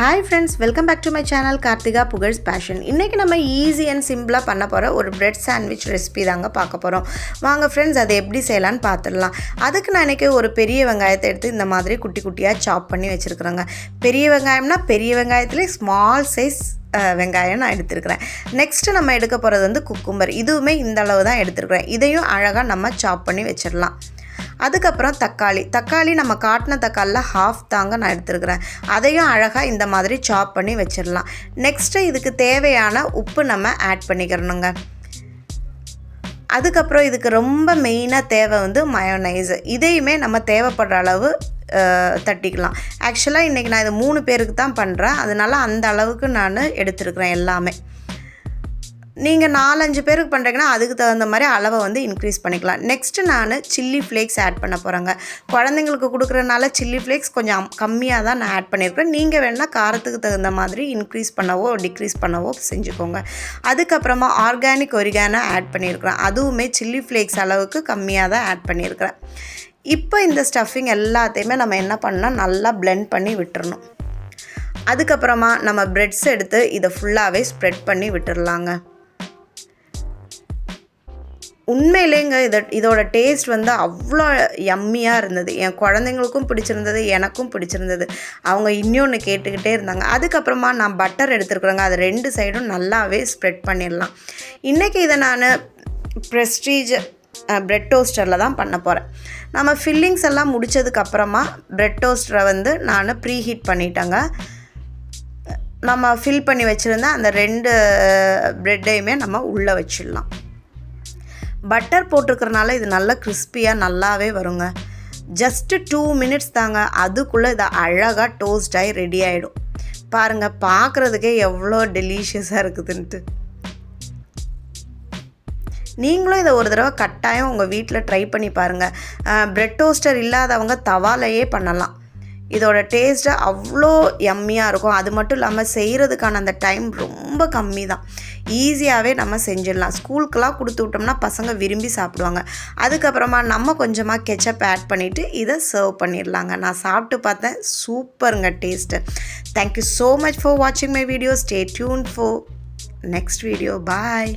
Hi friends, welcome back to my channel Karthika Pugar's Passion. இன்னைக்கு நம்ம easy and சிம்பிளா பண்ண போற ஒரு பிரெட் சாண்ட்விச் ரெசிபி தாங்க பார்க்க போறோம். வாங்க friends, அதை எப்படி செய்யலாம்னு பார்த்துடலாம். அதுக்கு நான் இன்னைக்கு ஒரு பெரிய வெங்காயத்தை எடுத்து இந்த மாதிரி குட்டி குட்டியா சாப் பண்ணி வச்சிருக்கேங்க. பெரிய வெங்காயம்னா பெரிய வெங்காயத்திலே ஸ்மால் சைஸ் வெங்காயம் நான் எடுத்துருக்கிறேன். நெக்ஸ்ட் நம்ம எடுக்க போகிறது வந்து குக்கும்பர். இதுவுமே இந்த அளவு தான் எடுத்துருக்கிறேன். இதையும் அழகாக நம்ம சாப் பண்ணி வச்சிடலாம். அதுக்கப்புறம் தக்காளி நம்ம காட்டின தக்காளியில் ஹாஃப் தாங்க நான் எடுத்துருக்கிறேன். அதையும் அழகாக இந்த மாதிரி சாப் பண்ணி வச்சிடலாம். நெக்ஸ்ட்டு இதுக்கு தேவையான உப்பு நம்ம ஆட் பண்ணிக்கிறணுங்க. அதுக்கப்புறம் இதுக்கு ரொம்ப மெயினாக தேவை வந்து மயோனைஸ். இதையுமே நம்ம தேவைப்படுற அளவு தட்டிக்கலாம். ஆக்சுவலாக இன்றைக்கி நான் இது 3 பேருக்கு தான் பண்ணுறேன். அதனால் அந்த அளவுக்கு நான் எடுத்துருக்கிறேன் எல்லாமே. நீங்கள் 4-5 பேருக்கு பண்ணுறீங்கன்னா அதுக்கு தகுந்த மாதிரி அளவை வந்து இன்க்ரீஸ் பண்ணிக்கலாம். நெக்ஸ்ட்டு நான் சில்லி ஃப்ளேக்ஸ் ஆட் பண்ண போகிறேங்க. குழந்தைங்களுக்கு கொடுக்குறதுனால சில்லி ஃப்ளேக்ஸ் கொஞ்சம் கம்மியாக தான் நான் ஆட் பண்ணியிருக்கேன். நீங்கள் வேணால் காரத்துக்கு தகுந்த மாதிரி இன்க்ரீஸ் பண்ணவோ டிக்ரீஸ் பண்ணவோ செஞ்சுக்கோங்க. அதுக்கப்புறமா ஆர்கானிக் ஒரிகானோ ஆட் பண்ணியிருக்கிறேன். அதுவுமே சில்லி ஃப்ளேக்ஸ் அளவுக்கு கம்மியாக தான் ஆட் பண்ணியிருக்கிறேன். இப்போ இந்த ஸ்டஃபிங் எல்லாத்தையுமே நம்ம என்ன பண்ணால் நல்லா பிளெண்ட் பண்ணி விட்டுறணும். அதுக்கப்புறமா நம்ம ப்ரெட்ஸ் எடுத்து இதை ஃபுல்லாகவே ஸ்ப்ரெட் பண்ணி விட்டுடலாங்க. உண்மையிலேங்க இதோட டேஸ்ட் வந்து அவ்வளோ யம்மியாக இருந்தது. என் குழந்தைங்களுக்கும் பிடிச்சிருந்தது, எனக்கும் பிடிச்சிருந்தது. அவங்க இன்னொன்று கேட்டுக்கிட்டே இருந்தாங்க. அதுக்கப்புறமா நான் பட்டர் எடுத்துருக்குறேங்க. அது 2 சைடும் நல்லாவே ஸ்ப்ரெட் பண்ணிடலாம். இன்றைக்கி இதை நான் ப்ரெஸ்டீஜ் ப்ரெட் டோஸ்டரில் தான் பண்ண போகிறேன். நம்ம ஃபில்லிங்ஸ் எல்லாம் முடித்ததுக்கப்புறமா ப்ரெட் டோஸ்டரை வந்து நான் ப்ரீ ஹீட் பண்ணிட்டேங்க. நம்ம ஃபில் பண்ணி வச்சுருந்தா அந்த 2 ப்ரெட்டையுமே நம்ம உள்ளே வச்சிடலாம். பட்டர் போட்டிருக்கிறனால இது நல்லா கிறிஸ்பியாக நல்லாவே வருங்க. ஜஸ்ட்டு 2 மினிட்ஸ் தாங்க. அதுக்குள்ளே இதை அழகாக டோஸ்ட் ஆகி ரெடி ஆகிடும். பாருங்கள், பார்க்குறதுக்கே எவ்வளோ டெலிஷியஸாக இருக்குதுன்ட்டு. நீங்களும் இதை ஒரு தடவை கட்டாயம் உங்கள் வீட்டில் ட்ரை பண்ணி பாருங்கள். ப்ரெட் டோஸ்டர் இல்லாதவங்க தவாலையே பண்ணலாம். இதோட டேஸ்ட்டு அவ்வளோ யம்மியாக இருக்கும். அது மட்டும் இல்லாமல் செய்கிறதுக்கான அந்த டைம் ரொம்ப கம்மி தான். ஈஸியாகவே நம்ம செஞ்சிடலாம். ஸ்கூலுக்கெலாம் கொடுத்து விட்டோம்னா பசங்க விரும்பி சாப்பிடுவாங்க. அதுக்கப்புறமா நம்ம கொஞ்சமாக கெச்சப் ஆட் பண்ணிவிட்டு இதை சர்வ் பண்ணிடலாங்க. நான் சாப்பிட்டு பார்த்தேன், சூப்பருங்க taste. Thank you so much for வாட்சிங் my video. Stay tuned for next video. Bye.